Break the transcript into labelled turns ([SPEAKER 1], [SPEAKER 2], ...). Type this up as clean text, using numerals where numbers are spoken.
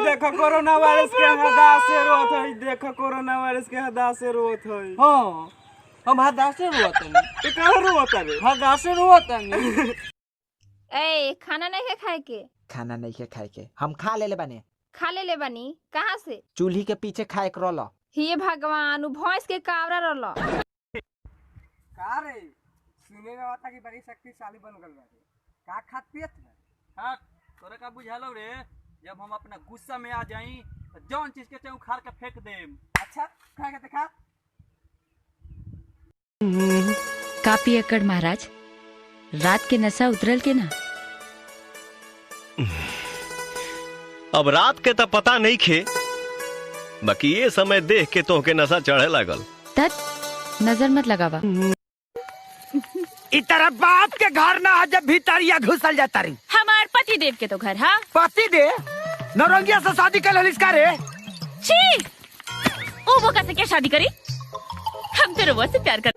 [SPEAKER 1] देखो corona virus के हदा से रोत है, देखो कोरोना वायरस के हदा से रोत है।
[SPEAKER 2] हाँ हम हदा से रोत नहीं।
[SPEAKER 1] ये कहाँ रोत है?
[SPEAKER 2] हदा से रोत नहीं।
[SPEAKER 3] ए खाना नहीं है खाए के?
[SPEAKER 4] खाना नहीं के खाए के हम खा ले बने।
[SPEAKER 3] खा ले बनी कहाँ से?
[SPEAKER 4] चूल्ही के पीछे खाए के रोला।
[SPEAKER 3] हे भगवान भैंस के कावरा रोला।
[SPEAKER 2] का रे सुने में आता कि बड़ी शक्तिशाली बन गल बाटे। का खात पियत है?
[SPEAKER 1] हाँ तोरे का बुझालो रे, जब हम अपना गुस्सा में आ जाई तो जौन चीज के चाहे उखाड़ के फेंक देम।
[SPEAKER 2] अच्छा खा के दिखा।
[SPEAKER 5] का पियक्कड़ महाराज, रात के नशा उतरल के ना?
[SPEAKER 6] अब रात के तो पता नहीं खे, बाकी ये समय देख के तो के नशा चढ़े लगल।
[SPEAKER 5] तत नजर मत लगावा।
[SPEAKER 4] इतना बाप के घर ना जब भीतरिया घुसल जाता रही।
[SPEAKER 5] हमार पति देव के तो घर हा?
[SPEAKER 4] पति दे नौरंगिया से शादी कर लिस्का रे।
[SPEAKER 5] छी, ओ वो कैसे क्या शादी करी? हम तो रोबो से प्यार कर।